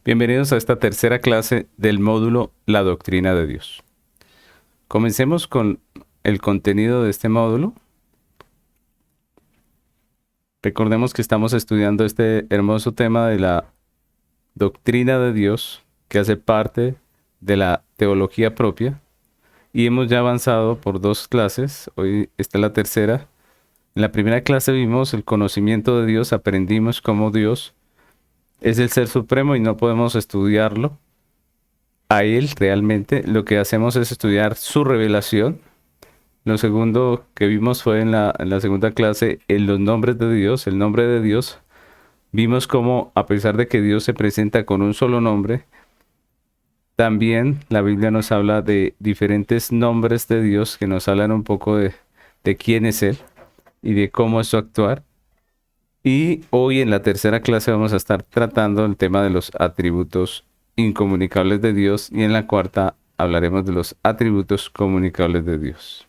Bienvenidos a esta tercera clase del módulo La Doctrina de Dios. Comencemos con el contenido de este módulo. Recordemos que estamos estudiando este hermoso tema de la doctrina de Dios, que hace parte de la teología propia, y hemos ya avanzado por 2 clases. Hoy está la tercera. En la primera clase vimos el conocimiento de Dios, aprendimos cómo Dios es el ser supremo y no podemos estudiarlo a Él realmente. Lo que hacemos es estudiar su revelación. Lo segundo que vimos fue en la segunda clase en los nombres de Dios, el nombre de Dios. Vimos cómo, a pesar de que Dios se presenta con un solo nombre, también la Biblia nos habla de diferentes nombres de Dios que nos hablan un poco de quién es Él y de cómo es su actuar. Y hoy en la tercera clase vamos a estar tratando el tema de los atributos incomunicables de Dios, y en la cuarta hablaremos de los atributos comunicables de Dios.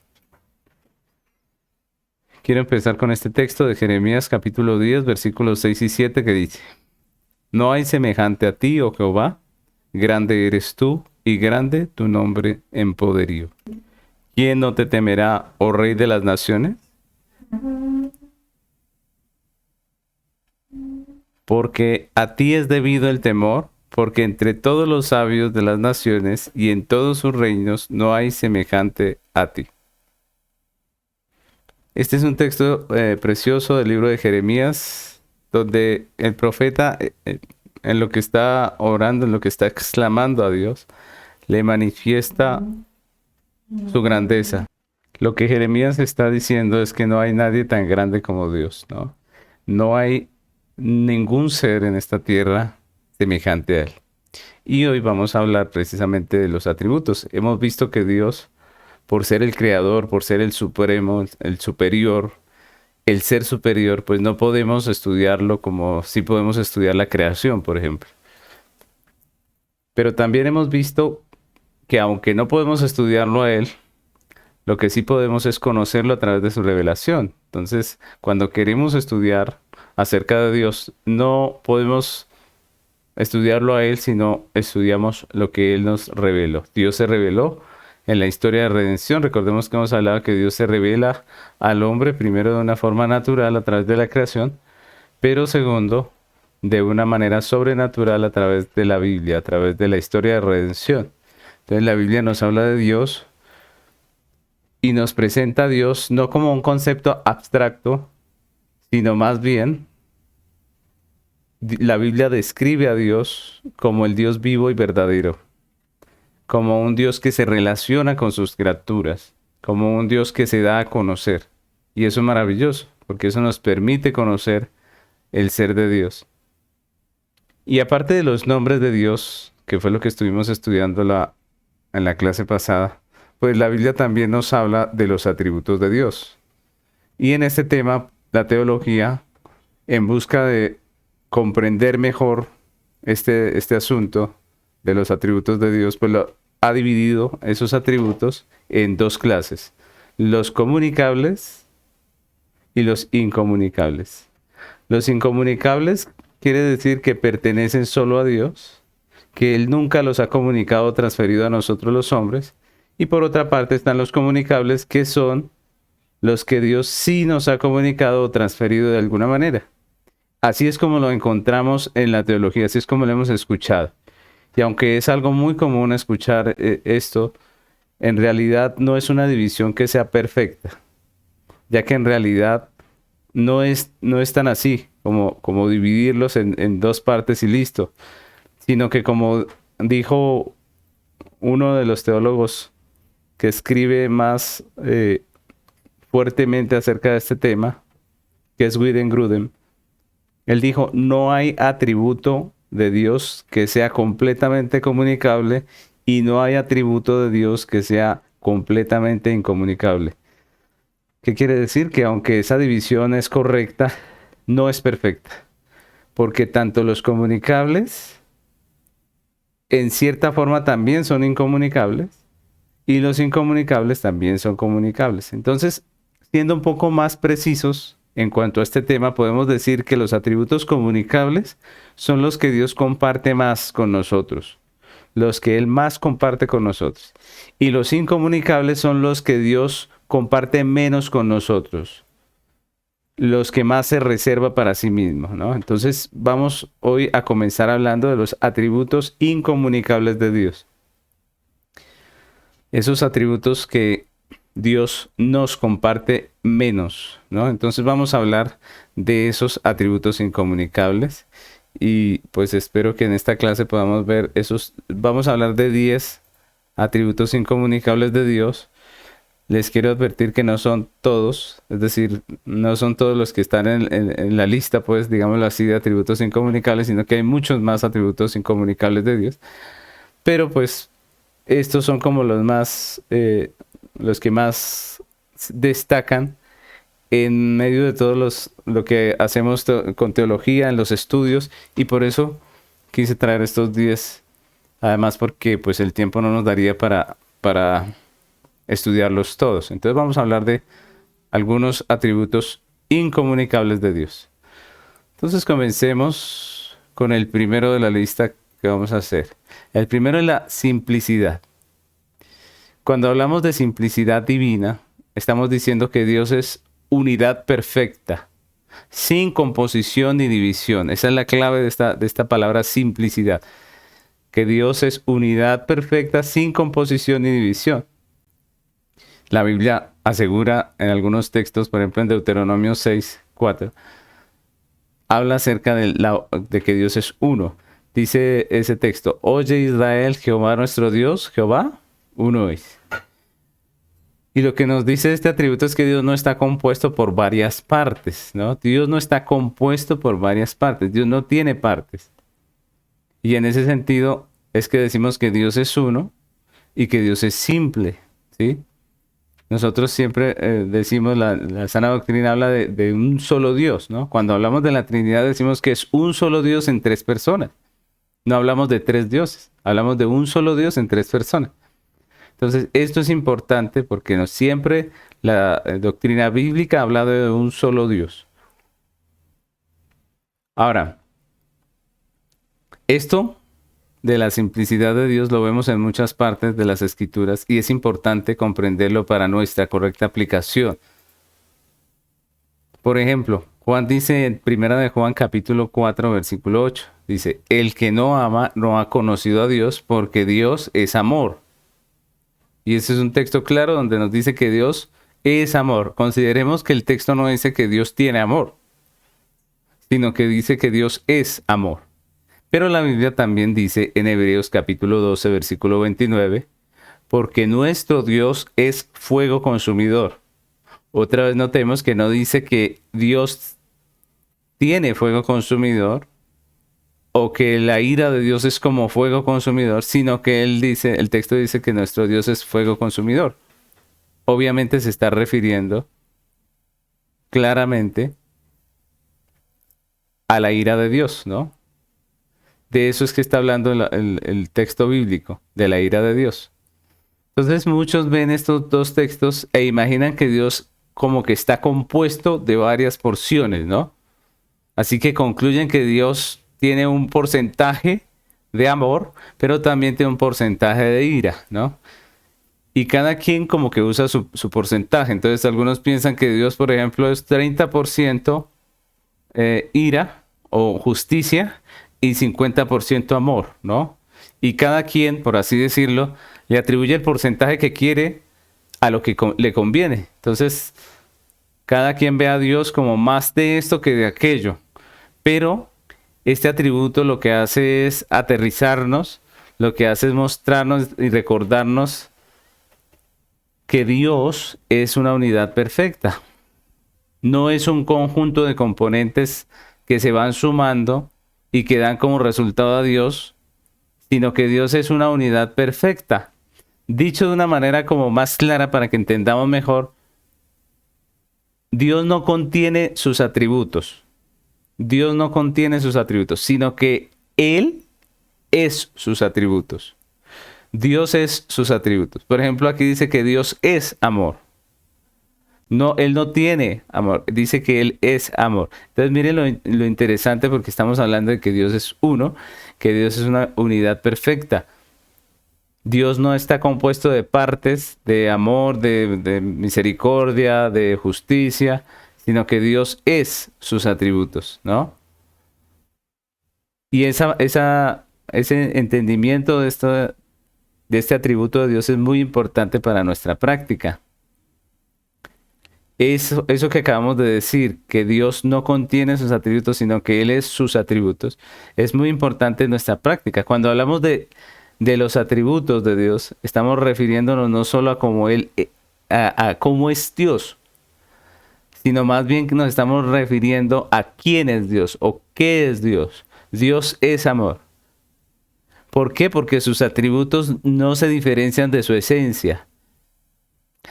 Quiero empezar con este texto de Jeremías capítulo 10, versículos 6 y 7, que dice: No hay semejante a ti, oh Jehová, grande eres tú y grande tu nombre en poderío. ¿Quién no te temerá, oh Rey de las naciones? Porque a ti es debido el temor, porque entre todos los sabios de las naciones y en todos sus reinos no hay semejante a ti. Este es un texto precioso del libro de Jeremías, donde el profeta, en lo que está orando, en lo que está exclamando a Dios, le manifiesta su grandeza. Lo que Jeremías está diciendo es que no hay nadie tan grande como Dios, ¿no? No hay ningún ser en esta tierra semejante a Él. Y hoy vamos a hablar precisamente de los atributos. Hemos visto que Dios, por ser el creador, por ser el supremo, el superior, el ser superior, pues no podemos estudiarlo como si podemos estudiar la creación, por ejemplo. Pero también hemos visto que aunque no podemos estudiarlo a Él, lo que sí podemos es conocerlo a través de su revelación. Entonces, cuando queremos estudiar acerca de Dios, no podemos estudiarlo a Él, sino estudiamos lo que Él nos reveló. Dios se reveló en la historia de redención. Recordemos que hemos hablado que Dios se revela al hombre primero de una forma natural a través de la creación, pero segundo, de una manera sobrenatural a través de la Biblia, a través de la historia de redención. Entonces la Biblia nos habla de Dios y nos presenta a Dios no como un concepto abstracto, sino más bien la Biblia describe a Dios como el Dios vivo y verdadero, como un Dios que se relaciona con sus criaturas, como un Dios que se da a conocer. Y eso es maravilloso, porque eso nos permite conocer el ser de Dios. Y aparte de los nombres de Dios, que fue lo que estuvimos estudiando en la clase pasada, pues la Biblia también nos habla de los atributos de Dios. Y en este tema, la teología, en busca de comprender mejor este asunto de los atributos de Dios, pues lo ha dividido esos atributos en 2 clases: los comunicables y los incomunicables. Los incomunicables quiere decir que pertenecen solo a Dios, que Él nunca los ha comunicado o transferido a nosotros los hombres. Y por otra parte están los comunicables, que son los que Dios sí nos ha comunicado o transferido de alguna manera. Así es como lo encontramos en la teología, así es como lo hemos escuchado. Y aunque es algo muy común escuchar esto, en realidad no es una división que sea perfecta, ya que en realidad no es tan así como dividirlos en 2 partes y listo, sino que, como dijo uno de los teólogos que escribe más fuertemente acerca de este tema, que es Widen Grudem, él dijo: no hay atributo de Dios que sea completamente comunicable y no hay atributo de Dios que sea completamente incomunicable. ¿Qué quiere decir? Que aunque esa división es correcta, no es perfecta, porque tanto los comunicables en cierta forma también son incomunicables y los incomunicables también son comunicables. Entonces, siendo un poco más precisos, en cuanto a este tema, podemos decir que los atributos comunicables son los que Dios comparte más con nosotros, los que Él más comparte con nosotros. Y los incomunicables son los que Dios comparte menos con nosotros, los que más se reserva para sí mismo, ¿no? Entonces vamos hoy a comenzar hablando de los atributos incomunicables de Dios. Esos atributos que Dios nos comparte menos, ¿no? Entonces vamos a hablar de esos atributos incomunicables y pues espero que en esta clase podamos ver esos, vamos a hablar de 10 atributos incomunicables de Dios. Les quiero advertir que no son todos, es decir, no son todos los que están en la lista, pues digámoslo así, de atributos incomunicables, sino que hay muchos más atributos incomunicables de Dios. Pero pues estos son como los más, los que más destacan en medio de todos lo que hacemos con teología, en los estudios, y por eso quise traer estos 10, además porque pues el tiempo no nos daría para estudiarlos todos. Entonces vamos a hablar de algunos atributos incomunicables de Dios. Entonces comencemos con el primero de la lista que vamos a hacer. El primero es la simplicidad. Cuando hablamos de simplicidad divina, estamos diciendo que Dios es unidad perfecta, sin composición ni división. Esa es la clave de esta palabra simplicidad. Que Dios es unidad perfecta, sin composición ni división. La Biblia asegura en algunos textos, por ejemplo en Deuteronomio 6:4, habla acerca de que Dios es uno. Dice ese texto: oye Israel, Jehová nuestro Dios, Jehová uno es. Y lo que nos dice este atributo es que Dios no está compuesto por varias partes, ¿no? Dios no está compuesto por varias partes. Dios no tiene partes. Y en ese sentido es que decimos que Dios es uno y que Dios es simple, ¿sí? Nosotros siempre decimos, la sana doctrina habla de un solo Dios, ¿no? Cuando hablamos de la Trinidad decimos que es un solo Dios en tres personas. No hablamos de tres dioses, hablamos de un solo Dios en tres personas. Entonces, esto es importante porque no siempre la doctrina bíblica habla de un solo Dios. Ahora, esto de la simplicidad de Dios lo vemos en muchas partes de las Escrituras y es importante comprenderlo para nuestra correcta aplicación. Por ejemplo, Juan dice en 1 de Juan capítulo 4, versículo 8, dice: el que no ama no ha conocido a Dios, porque Dios es amor. Y ese es un texto claro donde nos dice que Dios es amor. Consideremos que el texto no dice que Dios tiene amor, sino que dice que Dios es amor. Pero la Biblia también dice en Hebreos capítulo 12, versículo 29, porque nuestro Dios es fuego consumidor. Otra vez notemos que no dice que Dios tiene fuego consumidor o que la ira de Dios es como fuego consumidor, sino que el texto dice que nuestro Dios es fuego consumidor. Obviamente se está refiriendo claramente a la ira de Dios, ¿no? De eso es que está hablando el texto bíblico, de la ira de Dios. Entonces muchos ven estos dos textos e imaginan que Dios como que está compuesto de varias porciones, ¿no? Así que concluyen que Dios tiene un porcentaje de amor, pero también tiene un porcentaje de ira, ¿no? Y cada quien como que usa su porcentaje. Entonces algunos piensan que Dios, por ejemplo, es 30% ira o justicia y 50% amor, ¿no? Y cada quien, por así decirlo, le atribuye el porcentaje que quiere a lo que le conviene. Entonces, cada quien ve a Dios como más de esto que de aquello. Pero este atributo lo que hace es aterrizarnos, lo que hace es mostrarnos y recordarnos que Dios es una unidad perfecta. No es un conjunto de componentes que se van sumando y que dan como resultado a Dios, sino que Dios es una unidad perfecta. Dicho de una manera como más clara para que entendamos mejor, Dios no contiene sus atributos. Dios no contiene sus atributos, sino que Él es sus atributos. Dios es sus atributos. Por ejemplo, aquí dice que Dios es amor. No, Él no tiene amor, dice que Él es amor. Entonces miren lo interesante porque estamos hablando de que Dios es uno, que Dios es una unidad perfecta. Dios no está compuesto de partes de amor, de misericordia, de justicia, sino que Dios es sus atributos, ¿no? Y ese entendimiento de este atributo de Dios es muy importante para nuestra práctica. Eso que acabamos de decir, que Dios no contiene sus atributos, sino que Él es sus atributos, es muy importante en nuestra práctica. Cuando hablamos de los atributos de Dios, estamos refiriéndonos no solo a cómo Él, a cómo es Dios, sino más bien que nos estamos refiriendo a quién es Dios o qué es Dios. Dios es amor. ¿Por qué? Porque sus atributos no se diferencian de su esencia.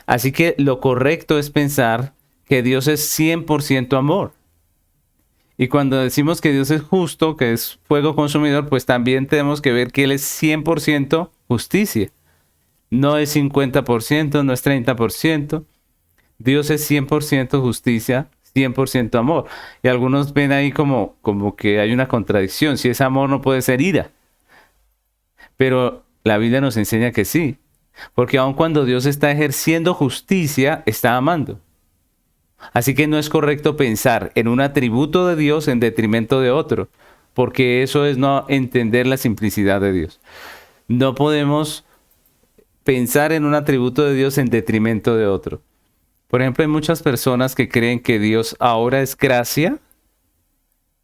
Así que lo correcto es pensar que Dios es 100% amor. Y cuando decimos que Dios es justo, que es fuego consumidor, pues también tenemos que ver que Él es 100% justicia. No es 50%, no es 30%. Dios es 100% justicia, 100% amor. Y algunos ven ahí como que hay una contradicción. Si es amor no puede ser ira. Pero la Biblia nos enseña que sí. Porque aun cuando Dios está ejerciendo justicia, está amando. Así que no es correcto pensar en un atributo de Dios en detrimento de otro, porque eso es no entender la simplicidad de Dios. No podemos pensar en un atributo de Dios en detrimento de otro. Por ejemplo, hay muchas personas que creen que Dios ahora es gracia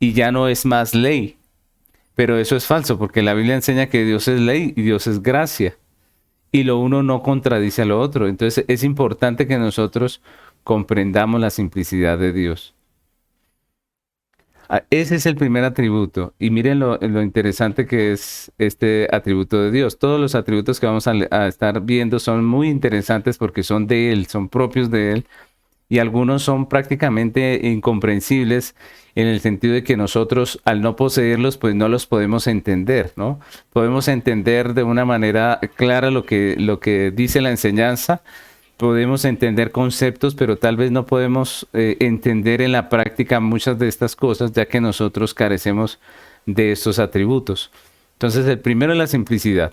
y ya no es más ley. Pero eso es falso, porque la Biblia enseña que Dios es ley y Dios es gracia. Y lo uno no contradice a lo otro. Entonces es importante que nosotros comprendamos la simplicidad de Dios. Ese es el primer atributo. Y miren lo interesante que es este atributo de Dios. Todos los atributos que vamos a estar viendo son muy interesantes porque son de Él, son propios de Él. Y algunos son prácticamente incomprensibles en el sentido de que nosotros al no poseerlos pues no los podemos entender, ¿no? Podemos entender de una manera clara lo que dice la enseñanza, podemos entender conceptos, pero tal vez no podemos entender en la práctica muchas de estas cosas ya que nosotros carecemos de estos atributos. Entonces el primero es la simplicidad.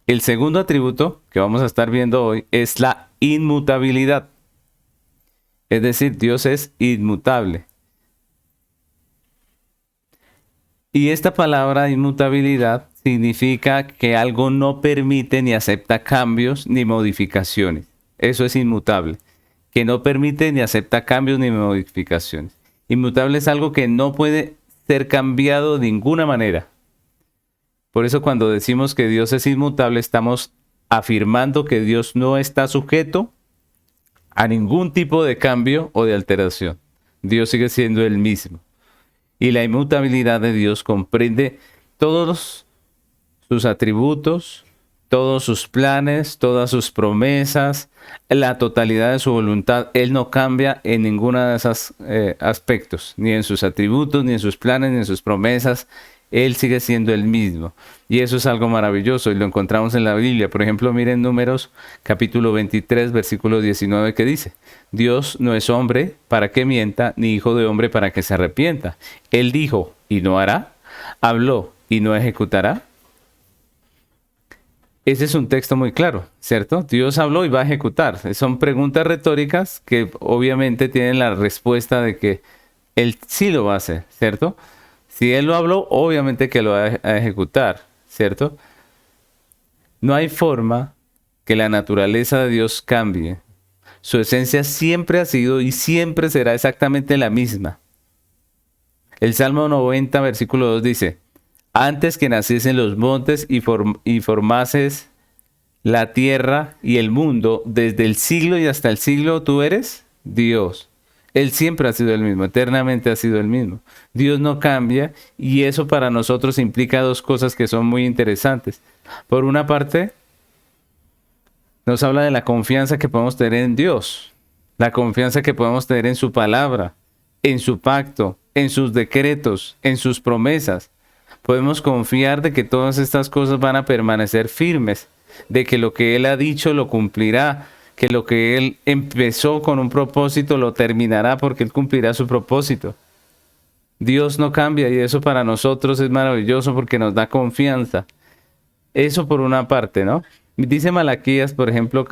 El segundo atributo que vamos a estar viendo hoy es la inmutabilidad. Es decir, Dios es inmutable. Y esta palabra inmutabilidad significa que algo no permite ni acepta cambios ni modificaciones. Eso es inmutable. Que no permite ni acepta cambios ni modificaciones. Inmutable es algo que no puede ser cambiado de ninguna manera. Por eso cuando decimos que Dios es inmutable, estamos afirmando que Dios no está sujeto a ningún tipo de cambio o de alteración. Dios sigue siendo el mismo. Y la inmutabilidad de Dios comprende todos sus atributos, todos sus planes, todas sus promesas, la totalidad de su voluntad. Él no cambia en ninguno de esos aspectos, ni en sus atributos, ni en sus planes, ni en sus promesas. Él sigue siendo el mismo. Y eso es algo maravilloso y lo encontramos en la Biblia. Por ejemplo, miren Números capítulo 23, versículo 19 que dice: Dios no es hombre para que mienta, ni hijo de hombre para que se arrepienta. Él dijo y no hará, habló y no ejecutará. Ese es un texto muy claro, ¿cierto? Dios habló y va a ejecutar. Son preguntas retóricas que obviamente tienen la respuesta de que Él sí lo va a hacer, ¿cierto? Si Él lo habló, obviamente que lo va a ejecutar, ¿cierto? No hay forma que la naturaleza de Dios cambie. Su esencia siempre ha sido y siempre será exactamente la misma. El Salmo 90, versículo 2 dice: Antes que naciesen los montes y formases la tierra y el mundo, desde el siglo y hasta el siglo, tú eres Dios. Él siempre ha sido el mismo, eternamente ha sido el mismo. Dios no cambia y eso para nosotros implica dos cosas que son muy interesantes. Por una parte, nos habla de la confianza que podemos tener en Dios, la confianza que podemos tener en su palabra, en su pacto, en sus decretos, en sus promesas. Podemos confiar de que todas estas cosas van a permanecer firmes, de que lo que Él ha dicho lo cumplirá, que lo que Él empezó con un propósito lo terminará porque Él cumplirá su propósito. Dios no cambia y eso para nosotros es maravilloso porque nos da confianza. Eso por una parte, ¿no? Dice Malaquías, por ejemplo,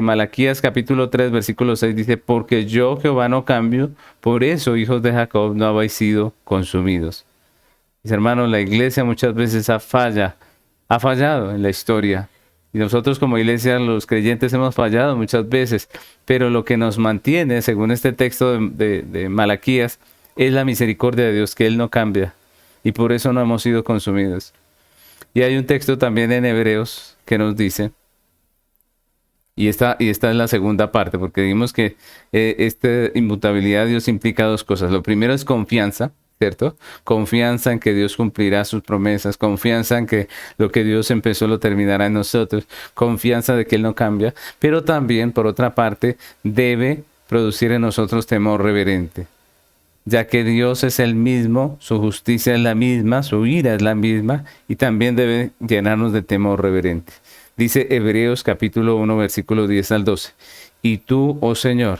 Malaquías capítulo 3, versículo 6, dice, porque yo Jehová no cambio, por eso, hijos de Jacob, no habéis sido consumidos. Mis hermanos, la iglesia muchas veces ha fallado en la historia. Y nosotros como iglesia, los creyentes, hemos fallado muchas veces. Pero lo que nos mantiene, según este texto de Malaquías, es la misericordia de Dios, que Él no cambia. Y por eso no hemos sido consumidos. Y hay un texto también en Hebreos que nos dice, y esta es la segunda parte, porque dijimos que esta inmutabilidad de Dios implica dos cosas. Lo primero es confianza, ¿cierto? Confianza en que Dios cumplirá sus promesas, confianza en que lo que Dios empezó lo terminará en nosotros, confianza de que Él no cambia, pero también, por otra parte, debe producir en nosotros temor reverente, ya que Dios es el mismo, su justicia es la misma, su ira es la misma, y también debe llenarnos de temor reverente. Dice Hebreos capítulo 1, versículo 10 al 12. Y tú, oh Señor,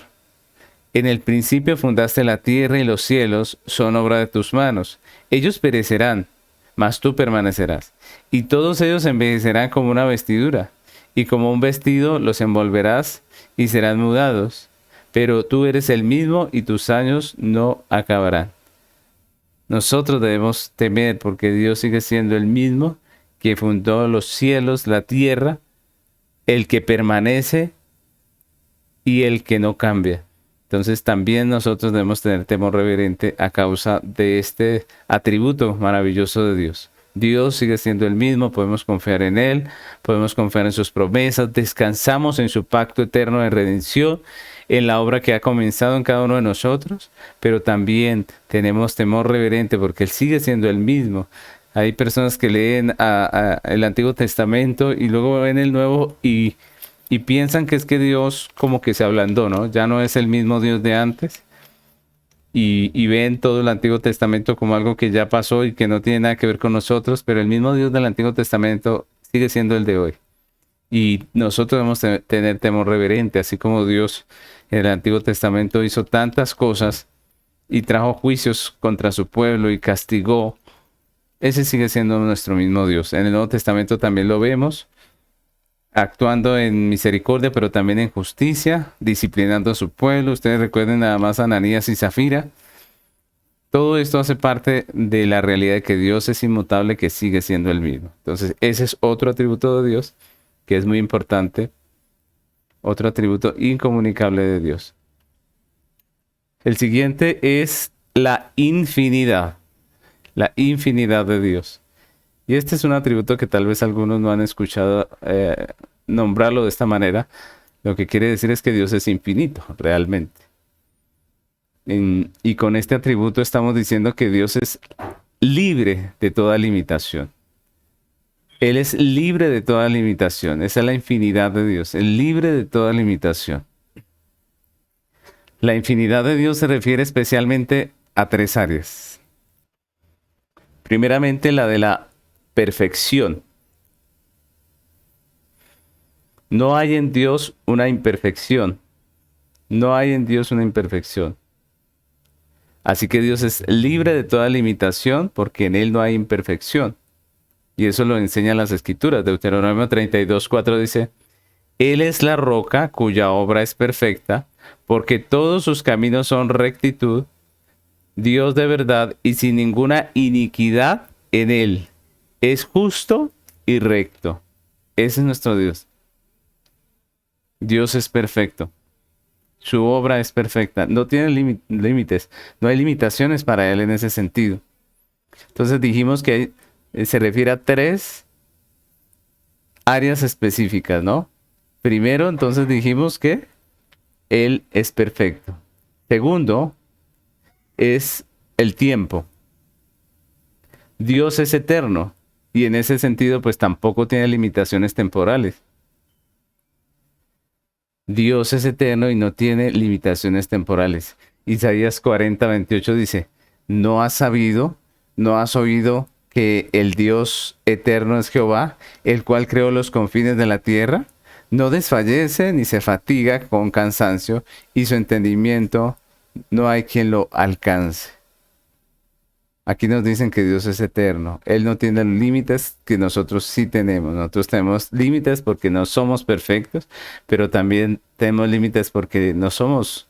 en el principio fundaste la tierra y los cielos son obra de tus manos. Ellos perecerán, mas tú permanecerás. Y todos ellos envejecerán como una vestidura, y como un vestido los envolverás y serán mudados. Pero tú eres el mismo y tus años no acabarán. Nosotros debemos temer porque Dios sigue siendo el mismo que fundó los cielos, la tierra, el que permanece y el que no cambia. Entonces también nosotros debemos tener temor reverente a causa de este atributo maravilloso de Dios. Dios sigue siendo el mismo, podemos confiar en Él, podemos confiar en sus promesas, descansamos en su pacto eterno de redención, en la obra que ha comenzado en cada uno de nosotros, pero también tenemos temor reverente porque Él sigue siendo el mismo. Hay personas que leen el Antiguo Testamento y luego ven el Nuevo y piensan que es que Dios como que se ablandó, ¿no? Ya no es el mismo Dios de antes. Y ven todo el Antiguo Testamento como algo que ya pasó y que no tiene nada que ver con nosotros, pero el mismo Dios del Antiguo Testamento sigue siendo el de hoy. Y nosotros debemos tener temor reverente, así como Dios en el Antiguo Testamento hizo tantas cosas y trajo juicios contra su pueblo y castigó. Ese sigue siendo nuestro mismo Dios. En el Nuevo Testamento también lo vemos, actuando en misericordia, pero también en justicia, disciplinando a su pueblo. Ustedes recuerden nada más a Ananías y Zafira. Todo esto hace parte de la realidad de que Dios es inmutable, que sigue siendo el mismo. Entonces, ese es otro atributo de Dios que es muy importante, otro atributo incomunicable de Dios. El siguiente es la infinidad de Dios. Y este es un atributo que tal vez algunos no han escuchado nombrarlo de esta manera. Lo que quiere decir es que Dios es infinito, realmente. Y con este atributo estamos diciendo que Dios es libre de toda limitación. Él es libre de toda limitación. Esa es la infinidad de Dios. Es libre de toda limitación. La infinidad de Dios se refiere especialmente a tres áreas. Primeramente, la de la perfección. No hay en Dios una imperfección. No hay en Dios una imperfección. Así que Dios es libre de toda limitación porque en Él no hay imperfección. Y eso lo enseñan las Escrituras. Deuteronomio 32:4 dice, Él es la roca cuya obra es perfecta, porque todos sus caminos son rectitud, Dios de verdad y sin ninguna iniquidad en Él. Es justo y recto. Ese es nuestro Dios. Dios es perfecto. Su obra es perfecta. No tiene límites. No hay limitaciones para Él en ese sentido. Entonces dijimos que se refiere a tres áreas específicas, ¿no? Primero, entonces dijimos que Él es perfecto. Segundo, es el tiempo. Dios es eterno y en ese sentido pues tampoco tiene limitaciones temporales. Dios es eterno y no tiene limitaciones temporales. Isaías 40:28 dice, ¿no has sabido, no has oído que el Dios eterno es Jehová, el cual creó los confines de la tierra? No desfallece ni se fatiga con cansancio, y su entendimiento no hay quien lo alcance. Aquí nos dicen que Dios es eterno. Él no tiene los límites que nosotros sí tenemos. Nosotros tenemos límites porque no somos perfectos, pero también tenemos límites porque no somos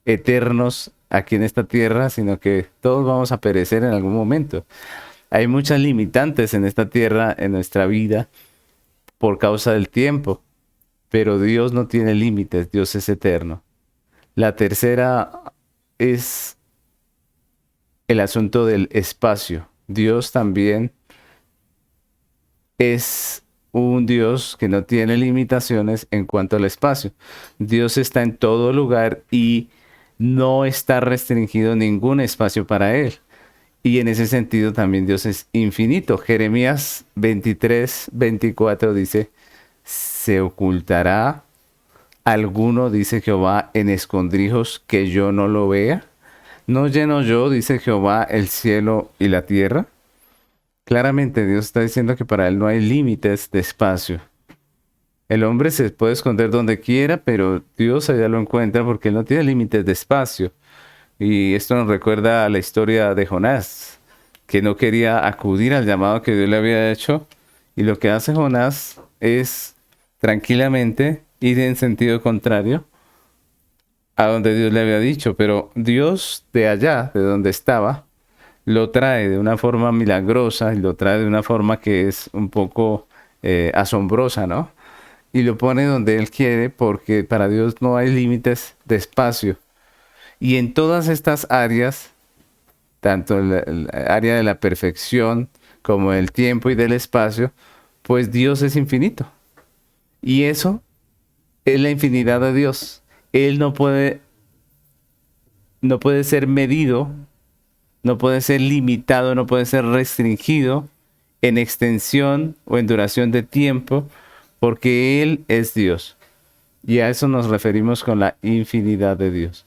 eternos aquí en esta tierra, sino que todos vamos a perecer en algún momento. Hay muchas limitantes en esta tierra, en nuestra vida, por causa del tiempo, pero Dios no tiene límites, Dios es eterno. La tercera es el asunto del espacio. Dios también es un Dios que no tiene limitaciones en cuanto al espacio. Dios está en todo lugar y no está restringido ningún espacio para él. Y en ese sentido también Dios es infinito. Jeremías 23:24 dice, ¿se ocultará alguno, dice Jehová, en escondrijos que yo no lo vea? ¿No lleno yo, dice Jehová, el cielo y la tierra? Claramente Dios está diciendo que para él no hay límites de espacio. El hombre se puede esconder donde quiera, pero Dios allá lo encuentra porque él no tiene límites de espacio. Y esto nos recuerda a la historia de Jonás, que no quería acudir al llamado que Dios le había hecho. Y lo que hace Jonás es tranquilamente ir en sentido contrario a donde Dios le había dicho. Pero Dios de allá, de donde estaba, lo trae de una forma milagrosa y lo trae de una forma que es un poco asombrosa, ¿no? Y lo pone donde Él quiere porque para Dios no hay límites de espacio. Y en todas estas áreas, tanto el área de la perfección como el tiempo y del espacio, pues Dios es infinito. Y eso es la infinidad de Dios. Él no puede ser medido, no puede ser limitado, no puede ser restringido en extensión o en duración de tiempo, porque Él es Dios. Y a eso nos referimos con la infinidad de Dios.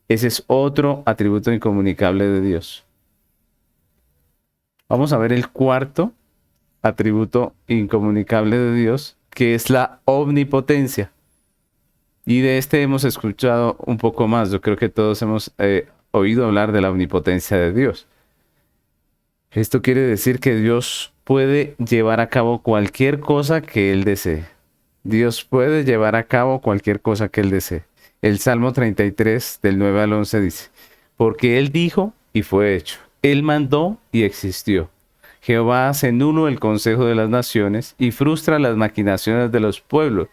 Ese es otro atributo incomunicable de Dios. Vamos a ver el cuarto atributo incomunicable de Dios, que es la omnipotencia. Y de este hemos escuchado un poco más. Yo creo que todos hemos oído hablar de la omnipotencia de Dios. Esto quiere decir que Dios puede llevar a cabo cualquier cosa que Él desee. Dios puede llevar a cabo cualquier cosa que Él desee. El Salmo 33, del 9 al 11 dice, porque Él dijo y fue hecho. Él mandó y existió. Jehová hace nulo el consejo de las naciones y frustra las maquinaciones de los pueblos.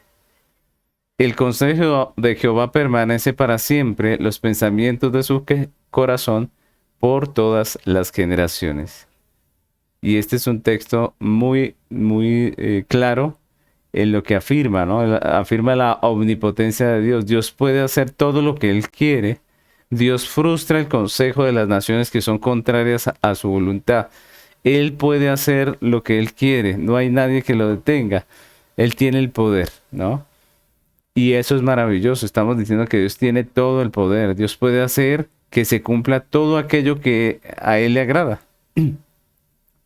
El consejo de Jehová permanece para siempre, los pensamientos de su corazón por todas las generaciones. Y este es un texto muy claro en lo que afirma, ¿no? Afirma la omnipotencia de Dios. Dios puede hacer todo lo que Él quiere. Dios frustra el consejo de las naciones que son contrarias a su voluntad. Él puede hacer lo que Él quiere. No hay nadie que lo detenga. Él tiene el poder, ¿no? Y eso es maravilloso. Estamos diciendo que Dios tiene todo el poder. Dios puede hacer que se cumpla todo aquello que a Él le agrada.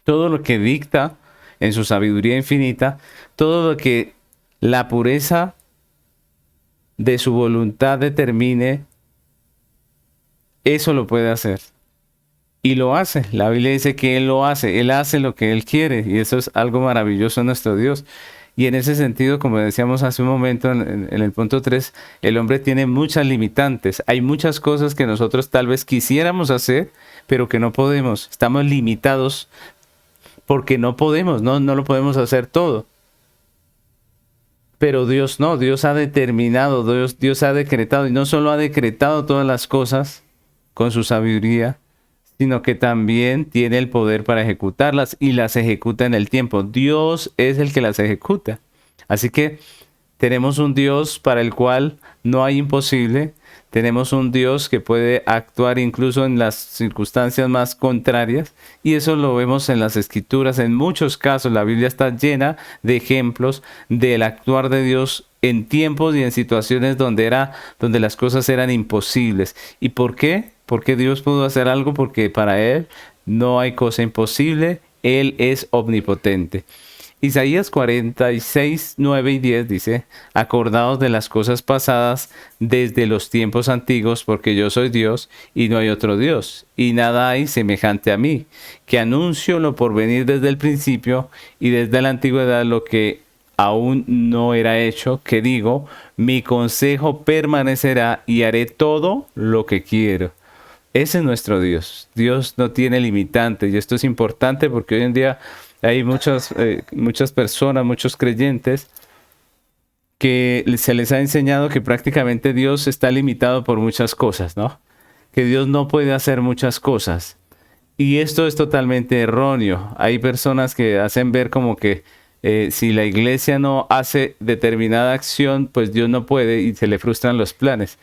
Todo lo que dicta en su sabiduría infinita, todo lo que la pureza de su voluntad determine, eso lo puede hacer. Y lo hace. La Biblia dice que Él lo hace. Él hace lo que Él quiere. Y eso es algo maravilloso en nuestro Dios. Y en ese sentido, como decíamos hace un momento en el punto 3, el hombre tiene muchas limitantes. Hay muchas cosas que nosotros tal vez quisiéramos hacer, pero que no podemos. Estamos limitados porque no podemos, no lo podemos hacer todo. Pero Dios no, Dios ha determinado, Dios ha decretado, y no solo ha decretado todas las cosas con su sabiduría, sino que también tiene el poder para ejecutarlas y las ejecuta en el tiempo. Dios es el que las ejecuta. Así que tenemos un Dios para el cual no hay imposible. Tenemos un Dios que puede actuar incluso en las circunstancias más contrarias. Y eso lo vemos en las Escrituras. En muchos casos la Biblia está llena de ejemplos del actuar de Dios en tiempos y en situaciones donde las cosas eran imposibles. ¿Y por qué? Porque Dios pudo hacer algo, porque para Él no hay cosa imposible. Él es omnipotente. Isaías 46, 9 y 10 dice, acordaos de las cosas pasadas desde los tiempos antiguos, porque yo soy Dios y no hay otro Dios, y nada hay semejante a mí, que anuncio lo por venir desde el principio y desde la antigüedad lo que aún no era hecho, que digo, mi consejo permanecerá y haré todo lo que quiero. Ese es nuestro Dios. Dios no tiene limitantes y esto es importante porque hoy en día hay muchas personas, muchos creyentes que se les ha enseñado que prácticamente Dios está limitado por muchas cosas, ¿no? Que Dios no puede hacer muchas cosas. Y esto es totalmente erróneo. Hay personas que hacen ver como que si la iglesia no hace determinada acción, pues Dios no puede y se le frustran los planes.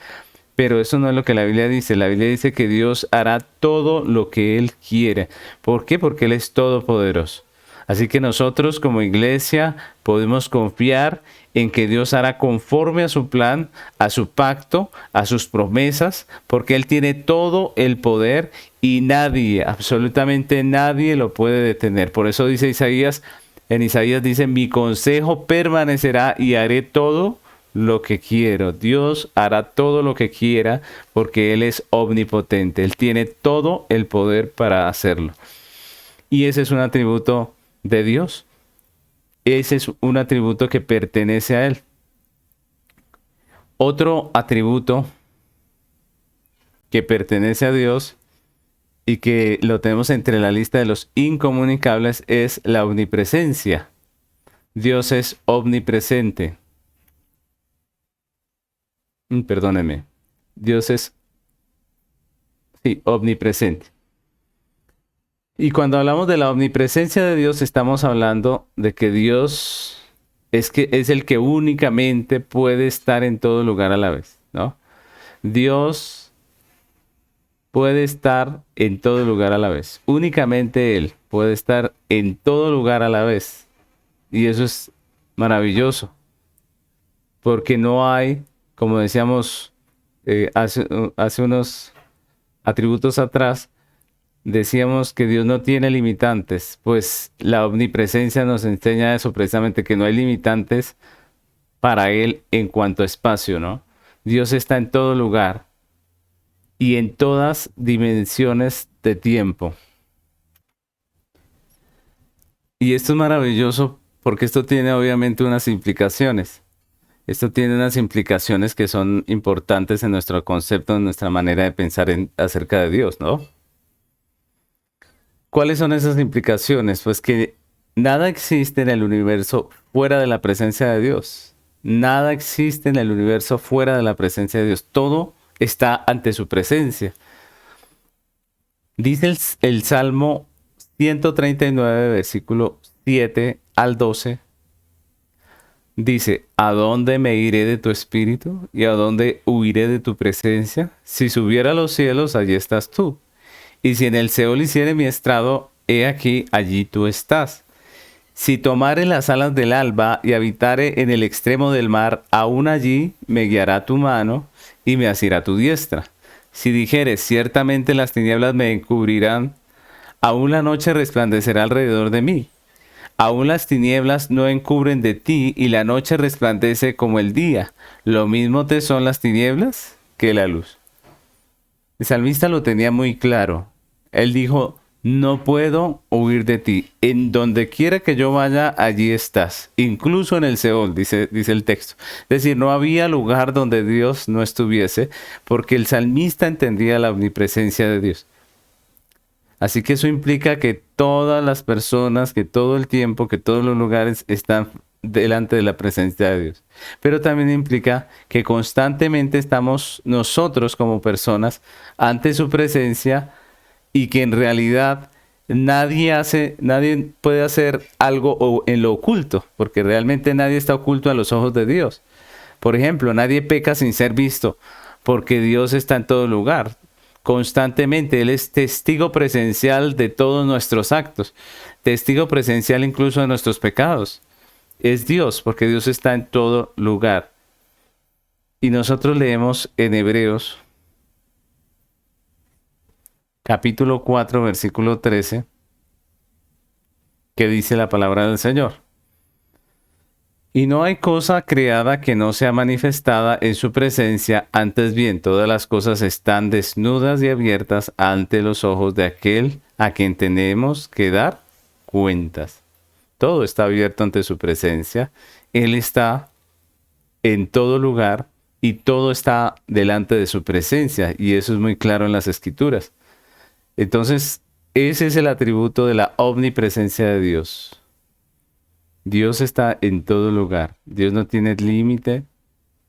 Pero eso no es lo que la Biblia dice. La Biblia dice que Dios hará todo lo que Él quiere. ¿Por qué? Porque Él es todopoderoso. Así que nosotros como iglesia podemos confiar en que Dios hará conforme a su plan, a su pacto, a sus promesas, porque Él tiene todo el poder y nadie, absolutamente nadie lo puede detener. Por eso dice Isaías, en Isaías dice, mi consejo permanecerá y haré todo lo que quiero. Dios hará todo lo que quiera porque Él es omnipotente. Él tiene todo el poder para hacerlo. Y ese es un atributo de Dios. Ese es un atributo que pertenece a Él. Otro atributo que pertenece a Dios y que lo tenemos entre la lista de los incomunicables es la omnipresencia. Dios es omnipresente. Perdóneme. Dios es, sí, omnipresente. Y cuando hablamos de la omnipresencia de Dios, estamos hablando de que Dios es el que únicamente puede estar en todo lugar a la vez, ¿no? Dios puede estar en todo lugar a la vez. Únicamente Él puede estar en todo lugar a la vez. Y eso es maravilloso. Porque no hay, como decíamos hace unos atributos atrás, decíamos que Dios no tiene limitantes, pues la omnipresencia nos enseña eso precisamente, que no hay limitantes para Él en cuanto a espacio, ¿no? Dios está en todo lugar y en todas dimensiones de tiempo. Y esto es maravilloso porque esto tiene obviamente unas implicaciones. Esto tiene unas implicaciones que son importantes en nuestro concepto, en nuestra manera de pensar acerca de Dios, ¿no? ¿Cuáles son esas implicaciones? Pues que nada existe en el universo fuera de la presencia de Dios. Nada existe en el universo fuera de la presencia de Dios. Todo está ante su presencia. Dice el Salmo 139, versículo 7 al 12. Dice, ¿a dónde me iré de tu espíritu? ¿Y a dónde huiré de tu presencia? Si subiera a los cielos, allí estás tú. Y si en el Seol hiciere mi estrado, he aquí, allí tú estás. Si tomare las alas del alba y habitare en el extremo del mar, aún allí me guiará tu mano y me asirá tu diestra. Si dijeres, ciertamente las tinieblas me encubrirán, aún la noche resplandecerá alrededor de mí. Aún las tinieblas no encubren de ti y la noche resplandece como el día. Lo mismo te son las tinieblas que la luz. El salmista lo tenía muy claro. Él dijo, no puedo huir de ti. En donde quiera que yo vaya, allí estás. Incluso en el Seol, dice el texto. Es decir, no había lugar donde Dios no estuviese, porque el salmista entendía la omnipresencia de Dios. Así que eso implica que todas las personas, que todo el tiempo, que todos los lugares están delante de la presencia de Dios. Pero también implica que constantemente estamos nosotros como personas ante su presencia y que en realidad nadie puede hacer algo en lo oculto, porque realmente nadie está oculto a los ojos de Dios. Por ejemplo, nadie peca sin ser visto, porque Dios está en todo lugar. Constantemente, Él es testigo presencial de todos nuestros actos, testigo presencial incluso de nuestros pecados. Es Dios, porque Dios está en todo lugar. Y nosotros leemos en Hebreos, capítulo 4, versículo 13, que dice la palabra del Señor. Y no hay cosa creada que no sea manifestada en su presencia, antes bien, todas las cosas están desnudas y abiertas ante los ojos de aquel a quien tenemos que dar cuentas. Todo está abierto ante su presencia. Él está en todo lugar y todo está delante de su presencia. Y eso es muy claro en las Escrituras. Entonces, ese es el atributo de la omnipresencia de Dios. Dios está en todo lugar. Dios no tiene límite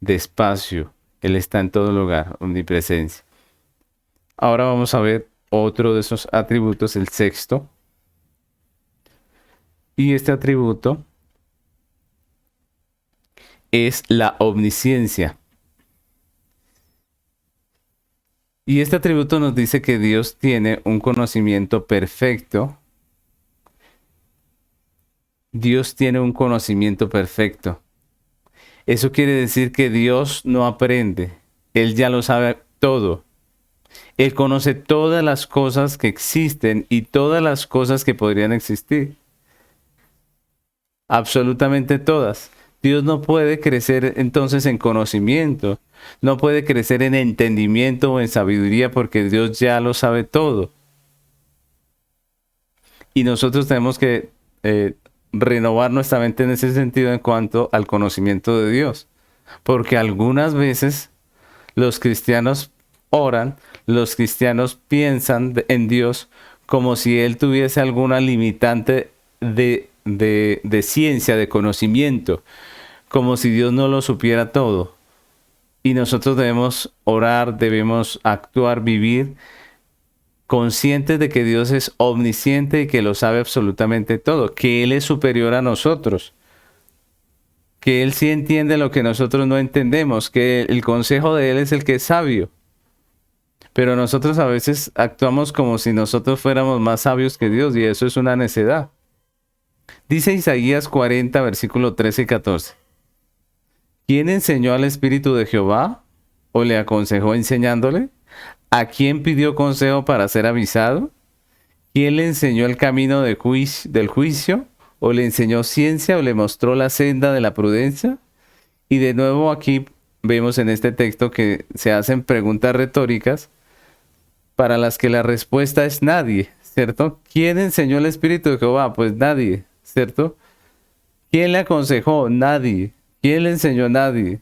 de espacio. Él está en todo lugar, omnipresencia. Ahora vamos a ver otro de esos atributos, el sexto. Y este atributo es la omnisciencia. Y este atributo nos dice que Dios tiene un conocimiento perfecto. Dios tiene un conocimiento perfecto. Eso quiere decir que Dios no aprende. Él ya lo sabe todo. Él conoce todas las cosas que existen y todas las cosas que podrían existir. Absolutamente todas. Dios no puede crecer entonces en conocimiento. No puede crecer en entendimiento o en sabiduría porque Dios ya lo sabe todo. Y nosotros tenemos que renovar nuestra mente en ese sentido en cuanto al conocimiento de Dios. Porque algunas veces los cristianos oran, los cristianos piensan en Dios como si Él tuviese alguna limitante de ciencia, de conocimiento, como si Dios no lo supiera todo. Y nosotros debemos orar, debemos actuar, vivir conscientes de que Dios es omnisciente y que lo sabe absolutamente todo, que Él es superior a nosotros, que Él sí entiende lo que nosotros no entendemos, que el consejo de Él es el que es sabio. Pero nosotros a veces actuamos como si nosotros fuéramos más sabios que Dios y eso es una necedad. Dice Isaías 40, versículo 13 y 14. ¿Quién enseñó al Espíritu de Jehová o le aconsejó enseñándole? ¿A quién pidió consejo para ser avisado? ¿Quién le enseñó el camino del juicio? ¿O le enseñó ciencia o le mostró la senda de la prudencia? Y de nuevo aquí vemos en este texto que se hacen preguntas retóricas para las que la respuesta es nadie, ¿cierto? ¿Quién enseñó el Espíritu de Jehová? Pues nadie, ¿cierto? ¿Quién le aconsejó? Nadie. ¿Quién le enseñó? Nadie.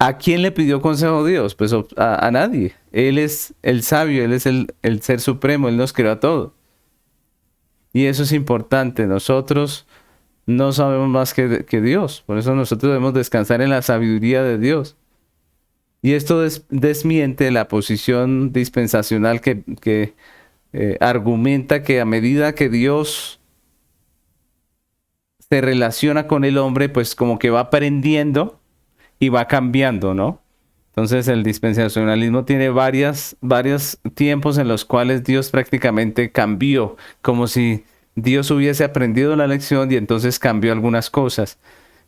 ¿A quién le pidió consejo Dios? Pues a nadie. Él es el sabio, Él es el ser supremo, Él nos creó a todos. Y eso es importante. Nosotros no sabemos más que Dios. Por eso nosotros debemos descansar en la sabiduría de Dios. Y esto desmiente la posición dispensacional que argumenta que a medida que Dios se relaciona con el hombre, pues como que va aprendiendo y va cambiando, ¿no? Entonces el dispensacionalismo tiene varios tiempos en los cuales Dios prácticamente cambió, como si Dios hubiese aprendido la lección y entonces cambió algunas cosas.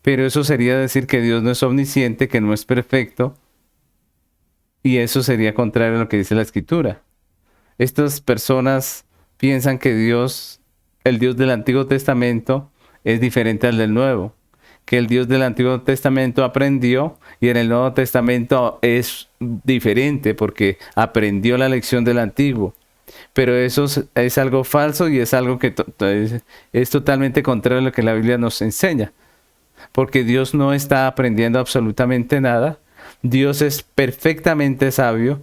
Pero eso sería decir que Dios no es omnisciente, que no es perfecto, y eso sería contrario a lo que dice la Escritura. Estas personas piensan que Dios, el Dios del Antiguo Testamento, es diferente al del Nuevo. Que el Dios del Antiguo Testamento aprendió y en el Nuevo Testamento es diferente porque aprendió la lección del Antiguo. Pero eso es algo falso y es algo que es totalmente contrario a lo que la Biblia nos enseña. Porque Dios no está aprendiendo absolutamente nada. Dios es perfectamente sabio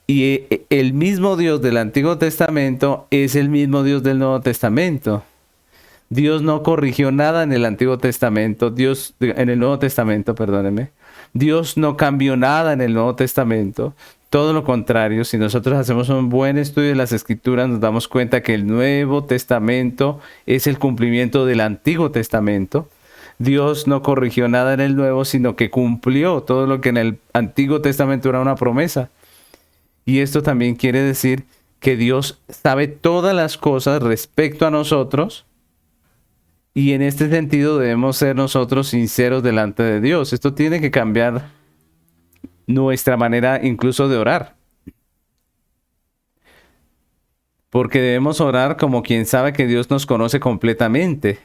y el mismo Dios del Antiguo Testamento es el mismo Dios del Nuevo Testamento. Dios no corrigió nada en el Antiguo Testamento, en el Nuevo Testamento, perdónenme. Dios no cambió nada en el Nuevo Testamento. Todo lo contrario, si nosotros hacemos un buen estudio de las Escrituras, nos damos cuenta que el Nuevo Testamento es el cumplimiento del Antiguo Testamento. Dios no corrigió nada en el Nuevo, sino que cumplió todo lo que en el Antiguo Testamento era una promesa. Y esto también quiere decir que Dios sabe todas las cosas respecto a nosotros. Y en este sentido debemos ser nosotros sinceros delante de Dios. Esto tiene que cambiar nuestra manera incluso de orar. Porque debemos orar como quien sabe que Dios nos conoce completamente.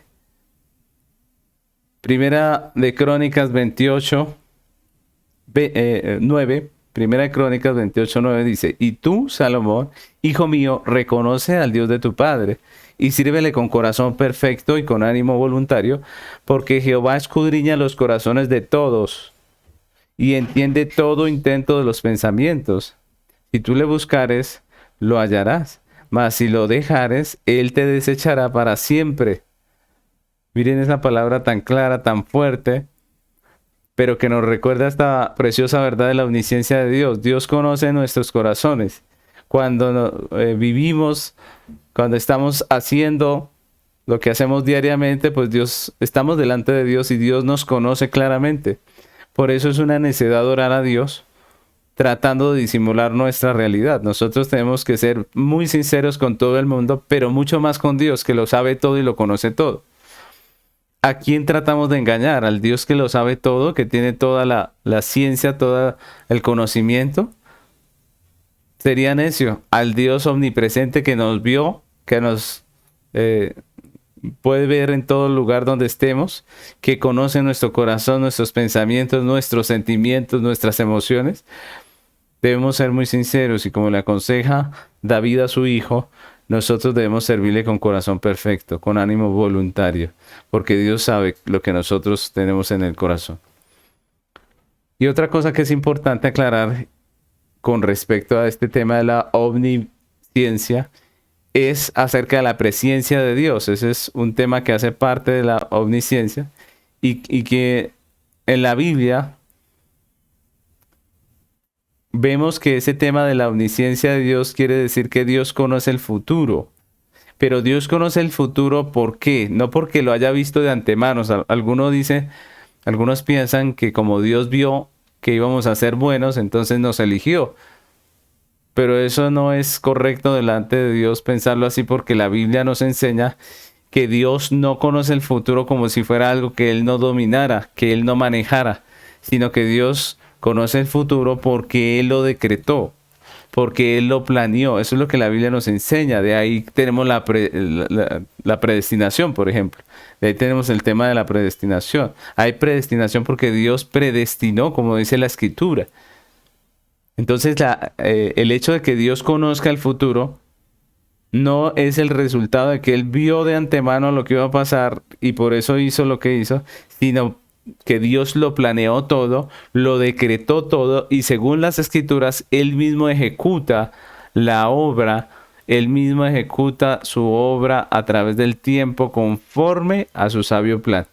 Primera de Crónicas 28, 9. Primera de Crónicas 28, 9 dice, y tú, Salomón, hijo mío, reconoce al Dios de tu padre y sírvele con corazón perfecto y con ánimo voluntario, porque Jehová escudriña los corazones de todos y entiende todo intento de los pensamientos. Si tú le buscares, lo hallarás, mas si lo dejares, él te desechará para siempre. Miren esa palabra tan clara, tan fuerte, pero que nos recuerda esta preciosa verdad de la omnisciencia de Dios. Dios conoce nuestros corazones. Cuando vivimos, cuando estamos haciendo lo que hacemos diariamente, pues Dios, estamos delante de Dios y Dios nos conoce claramente. Por eso es una necedad orar a Dios, tratando de disimular nuestra realidad. Nosotros tenemos que ser muy sinceros con todo el mundo, pero mucho más con Dios, que lo sabe todo y lo conoce todo. ¿A quién tratamos de engañar? ¿Al Dios que lo sabe todo, que tiene toda la ciencia, todo el conocimiento? Sería necio. Al Dios omnipresente que nos vio, que nos eh, puede ver en todo lugar donde estemos, que conoce nuestro corazón, nuestros pensamientos, nuestros sentimientos, nuestras emociones. Debemos ser muy sinceros y como le aconseja David a su hijo, nosotros debemos servirle con corazón perfecto, con ánimo voluntario, porque Dios sabe lo que nosotros tenemos en el corazón. Y otra cosa que es importante aclarar con respecto a este tema de la omnisciencia es acerca de la presencia de Dios. Ese es un tema que hace parte de la omnisciencia y que en la Biblia vemos que ese tema de la omnisciencia de Dios quiere decir que Dios conoce el futuro. Pero Dios conoce el futuro, ¿por qué? No porque lo haya visto de antemano. O sea, algunos piensan que como Dios vio que íbamos a ser buenos, entonces nos eligió. Pero eso no es correcto delante de Dios pensarlo así, porque la Biblia nos enseña que Dios no conoce el futuro como si fuera algo que Él no dominara, que Él no manejara, sino que Dios conoce el futuro porque Él lo decretó, porque Él lo planeó. Eso es lo que la Biblia nos enseña. De ahí tenemos la predestinación, por ejemplo. De ahí tenemos el tema de la predestinación. Hay predestinación porque Dios predestinó, como dice la Escritura. Entonces, el hecho de que Dios conozca el futuro no es el resultado de que Él vio de antemano lo que iba a pasar y por eso hizo lo que hizo, sino que Dios lo planeó todo, lo decretó todo y según las Escrituras, Él mismo ejecuta la obra, Él mismo ejecuta su obra a través del tiempo conforme a su sabio plan.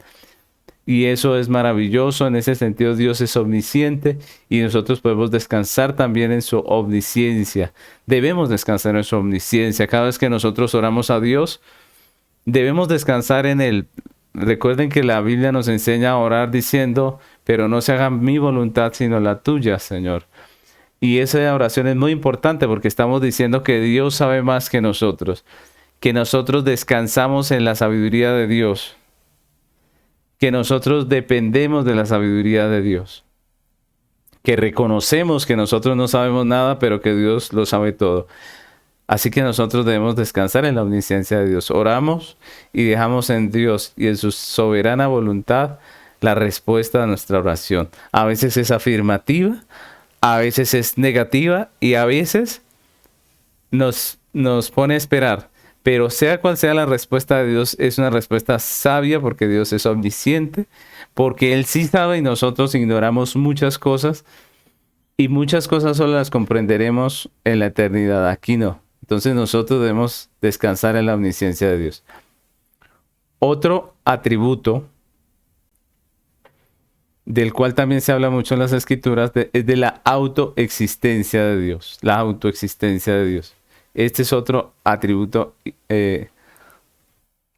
Y eso es maravilloso. En ese sentido, Dios es omnisciente y nosotros podemos descansar también en su omnisciencia. Debemos descansar en su omnisciencia. Cada vez que nosotros oramos a Dios, debemos descansar en Él. Recuerden que la Biblia nos enseña a orar diciendo, pero no se haga mi voluntad sino la tuya, Señor. Y esa oración es muy importante porque estamos diciendo que Dios sabe más que nosotros descansamos en la sabiduría de Dios, que nosotros dependemos de la sabiduría de Dios, que reconocemos que nosotros no sabemos nada, pero que Dios lo sabe todo. Así que nosotros debemos descansar en la omnisciencia de Dios. Oramos y dejamos en Dios y en su soberana voluntad la respuesta a nuestra oración. A veces es afirmativa, a veces es negativa y a veces nos pone a esperar. Pero sea cual sea la respuesta de Dios, es una respuesta sabia porque Dios es omnisciente, porque Él sí sabe y nosotros ignoramos muchas cosas y muchas cosas solo las comprenderemos en la eternidad, aquí no. Entonces nosotros debemos descansar en la omnisciencia de Dios. Otro atributo del cual también se habla mucho en las Escrituras es de la autoexistencia de Dios, la autoexistencia de Dios. Este es otro atributo que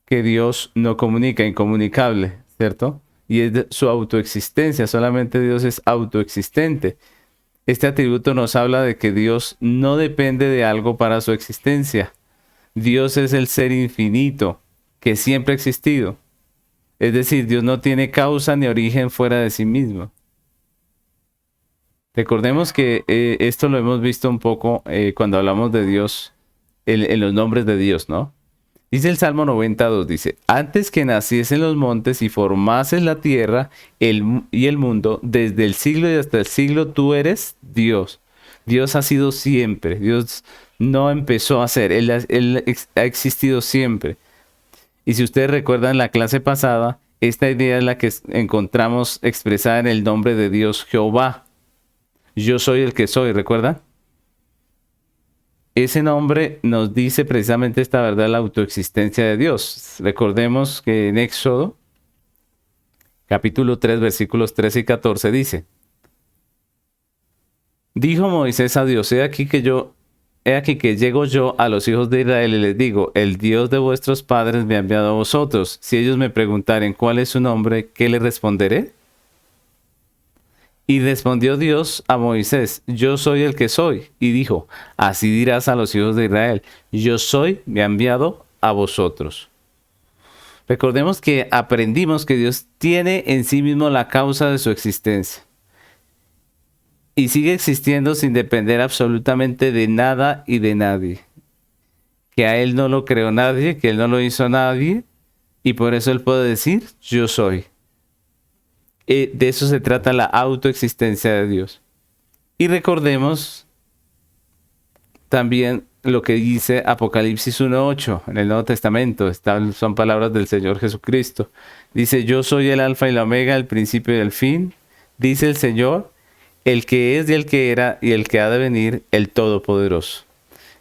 Dios no comunica, incomunicable, ¿cierto? Y es de su autoexistencia, solamente Dios es autoexistente. Este atributo nos habla de que Dios no depende de algo para su existencia. Dios es el ser infinito que siempre ha existido. Es decir, Dios no tiene causa ni origen fuera de sí mismo. Recordemos que esto lo hemos visto un poco cuando hablamos de Dios, en los nombres de Dios, ¿no? Dice el Salmo 92, dice, antes que naciesen los montes y formases la tierra y el mundo, desde el siglo y hasta el siglo tú eres Dios. Dios ha sido siempre, Dios no empezó a ser, ha existido siempre. Y si ustedes recuerdan la clase pasada, esta idea es la que encontramos expresada en el nombre de Dios Jehová. Yo soy el que soy, ¿recuerdan? Ese nombre nos dice precisamente esta verdad, la autoexistencia de Dios. Recordemos que en Éxodo, capítulo 3, versículos 13 y 14 dice, dijo Moisés a Dios, he aquí que llego yo a los hijos de Israel y les digo, el Dios de vuestros padres me ha enviado a vosotros. Si ellos me preguntaren cuál es su nombre, ¿qué les responderé? Y respondió Dios a Moisés, yo soy el que soy. Y dijo, así dirás a los hijos de Israel, yo soy, me ha enviado a vosotros. Recordemos que aprendimos que Dios tiene en sí mismo la causa de su existencia. Y sigue existiendo sin depender absolutamente de nada y de nadie. Que a Él no lo creó nadie, que Él no lo hizo nadie. Y por eso Él puede decir, yo soy. De eso se trata la autoexistencia de Dios. Y recordemos también lo que dice Apocalipsis 1:8 en el Nuevo Testamento. Son palabras del Señor Jesucristo. Dice, yo soy el alfa y la omega, el principio y el fin. Dice el Señor, el que es y el que era y el que ha de venir, el Todopoderoso.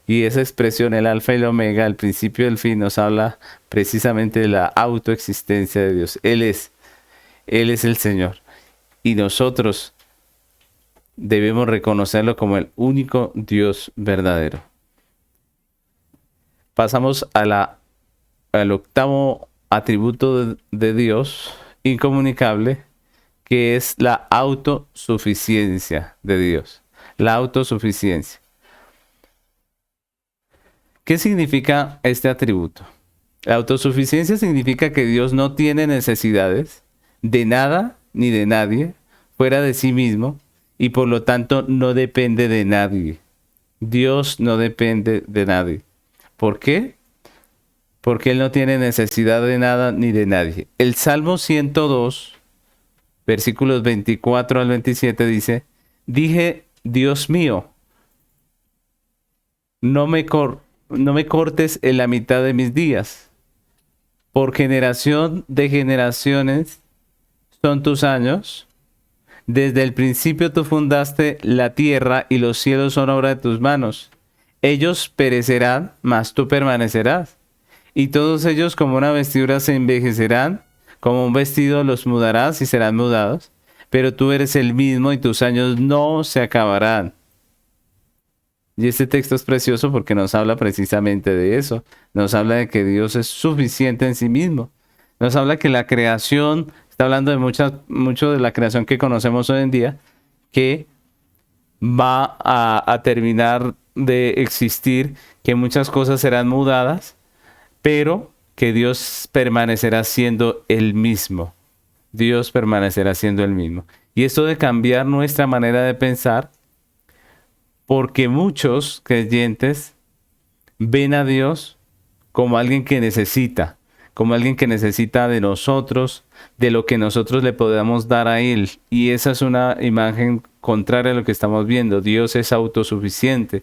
Y esa expresión, el alfa y la omega, el principio y el fin, nos habla precisamente de la autoexistencia de Dios. Él es el Señor. Y nosotros debemos reconocerlo como el único Dios verdadero. Pasamos al octavo atributo de Dios, incomunicable, que es la autosuficiencia de Dios. La autosuficiencia. ¿Qué significa este atributo? La autosuficiencia significa que Dios no tiene necesidades de nada ni de nadie fuera de sí mismo y por lo tanto no depende de nadie. Dios no depende de nadie. ¿Por qué? Porque Él no tiene necesidad de nada ni de nadie. El Salmo 102, versículos 24 al 27 dice, dije, Dios mío, no me cortes en la mitad de mis días. Por generación de generaciones son tus años. Desde el principio tú fundaste la tierra y los cielos son obra de tus manos. Ellos perecerán, mas tú permanecerás. Y todos ellos como una vestidura se envejecerán, como un vestido los mudarás y serán mudados. Pero tú eres el mismo y tus años no se acabarán. Y este texto es precioso porque nos habla precisamente de eso. Nos habla de que Dios es suficiente en sí mismo. Nos habla que la creación, está hablando de mucho de la creación que conocemos hoy en día, que va a terminar de existir, que muchas cosas serán mudadas, pero que Dios permanecerá siendo el mismo. Dios permanecerá siendo el mismo. Y esto de cambiar nuestra manera de pensar, porque muchos creyentes ven a Dios como alguien que necesita, de nosotros, de lo que nosotros le podamos dar a Él. Y esa es una imagen contraria a lo que estamos viendo. Dios es autosuficiente.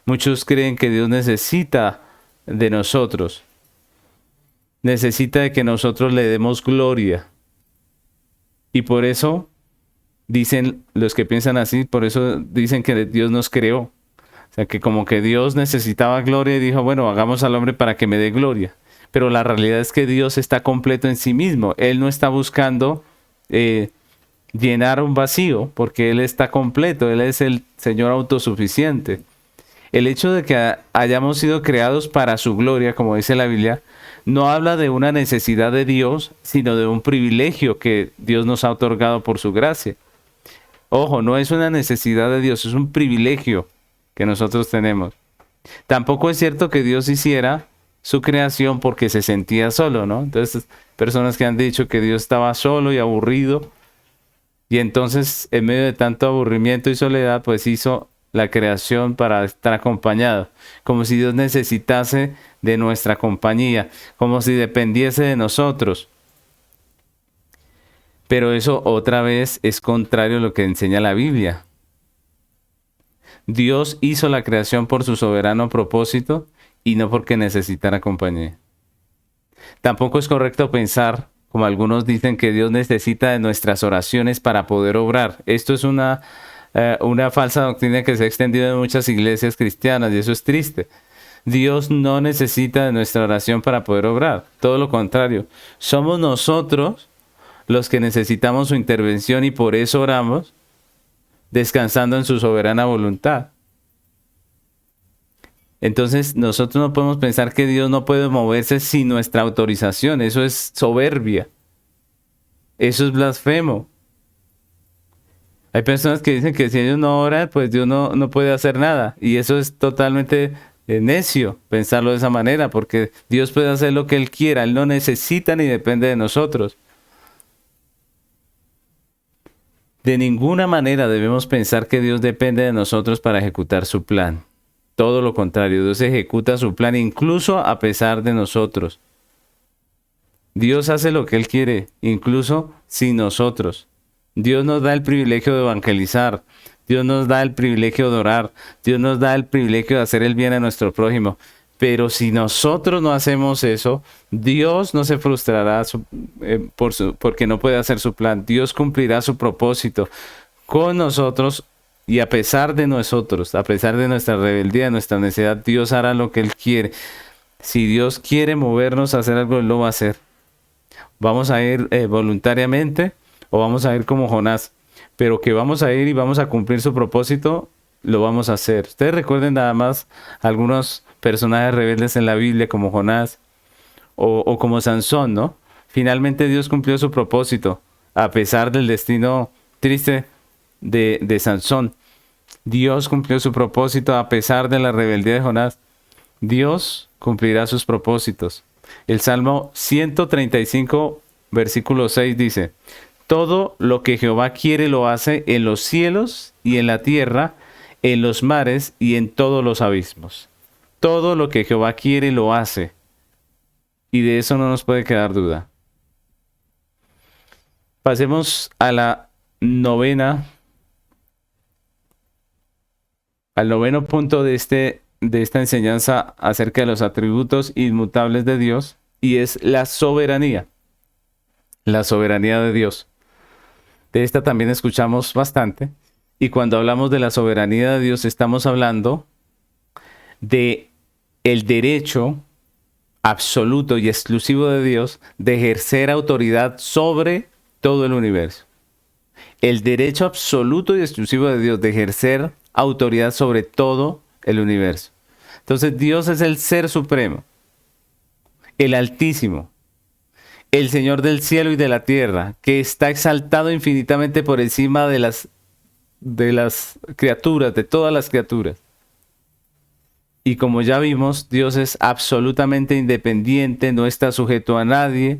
Muchos creen que Dios necesita de nosotros. Necesita de que nosotros le demos gloria. Y por eso dicen los que piensan así, por eso dicen que Dios nos creó. O sea, que como que Dios necesitaba gloria y dijo, bueno, hagamos al hombre para que me dé gloria. Pero la realidad es que Dios está completo en sí mismo. Él no está buscando llenar un vacío, porque Él está completo. Él es el Señor autosuficiente. El hecho de que hayamos sido creados para su gloria, como dice la Biblia, no habla de una necesidad de Dios, sino de un privilegio que Dios nos ha otorgado por su gracia. Ojo, no es una necesidad de Dios, es un privilegio que nosotros tenemos. Tampoco es cierto que Dios hiciera su creación porque se sentía solo, ¿no? Entonces, personas que han dicho que Dios estaba solo y aburrido, y entonces, en medio de tanto aburrimiento y soledad, pues hizo la creación para estar acompañado, como si Dios necesitase de nuestra compañía, como si dependiese de nosotros. Pero eso otra vez es contrario a lo que enseña la Biblia. Dios hizo la creación por su soberano propósito y no porque necesitara compañía. Tampoco es correcto pensar, como algunos dicen, que Dios necesita de nuestras oraciones para poder obrar. Esto es una falsa doctrina que se ha extendido en muchas iglesias cristianas y eso es triste. Dios no necesita de nuestra oración para poder obrar. Todo lo contrario. Somos nosotros los que necesitamos su intervención y por eso oramos, descansando en su soberana voluntad. Entonces nosotros no podemos pensar que Dios no puede moverse sin nuestra autorización. Eso es soberbia. Eso es blasfemo. Hay personas que dicen que si ellos no oran, pues Dios no puede hacer nada. Y eso es totalmente necio pensarlo de esa manera, porque Dios puede hacer lo que Él quiera. Él no necesita ni depende de nosotros. De ninguna manera debemos pensar que Dios depende de nosotros para ejecutar su plan. Todo lo contrario, Dios ejecuta su plan incluso a pesar de nosotros. Dios hace lo que Él quiere, incluso sin nosotros. Dios nos da el privilegio de evangelizar. Dios nos da el privilegio de orar. Dios nos da el privilegio de hacer el bien a nuestro prójimo. Pero si nosotros no hacemos eso, Dios no se frustrará porque no puede hacer su plan. Dios cumplirá su propósito con nosotros y a pesar de nosotros, a pesar de nuestra rebeldía, de nuestra necedad, Dios hará lo que Él quiere. Si Dios quiere movernos a hacer algo, Él lo va a hacer. Vamos a ir voluntariamente o vamos a ir como Jonás. Pero que vamos a ir y vamos a cumplir su propósito, lo vamos a hacer. Ustedes recuerden nada más algunos personajes rebeldes en la Biblia como Jonás o como Sansón, ¿no? Finalmente Dios cumplió su propósito a pesar del destino triste de Sansón. Dios cumplió su propósito a pesar de la rebeldía de Jonás. Dios cumplirá sus propósitos. El Salmo 135, versículo 6 dice: todo lo que Jehová quiere lo hace en los cielos y en la tierra, en los mares y en todos los abismos. Todo lo que Jehová quiere lo hace. Y de eso no nos puede quedar duda. Pasemos a al noveno punto de esta enseñanza acerca de los atributos inmutables de Dios, y es la soberanía. La soberanía de Dios. De esta también escuchamos bastante. Y cuando hablamos de la soberanía de Dios, estamos hablando de el derecho absoluto y exclusivo de Dios de ejercer autoridad sobre todo el universo. El derecho absoluto y exclusivo de Dios de ejercer autoridad sobre todo el universo. Entonces Dios es el Ser Supremo, el Altísimo, el Señor del cielo y de la tierra, que está exaltado infinitamente por encima de las criaturas, de todas las criaturas. Y como ya vimos, Dios es absolutamente independiente, no está sujeto a nadie,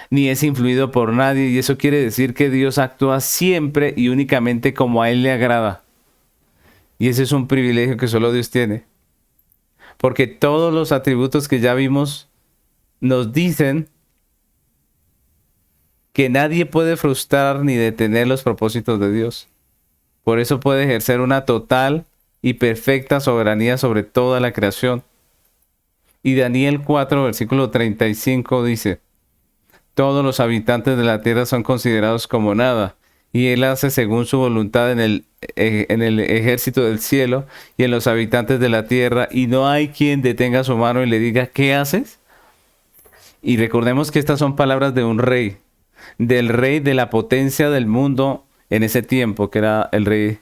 ni es influido por nadie, y eso quiere decir que Dios actúa siempre y únicamente como a Él le agrada. Y ese es un privilegio que solo Dios tiene. Porque todos los atributos que ya vimos nos dicen que nadie puede frustrar ni detener los propósitos de Dios. Por eso puede ejercer una total y perfecta soberanía sobre toda la creación. Y Daniel 4, versículo 35 dice: todos los habitantes de la tierra son considerados como nada, y Él hace según su voluntad en el ejército del cielo y en los habitantes de la tierra, y no hay quien detenga su mano y le diga: ¿qué haces? Y recordemos que estas son palabras de un rey, del rey de la potencia del mundo en ese tiempo, que era el rey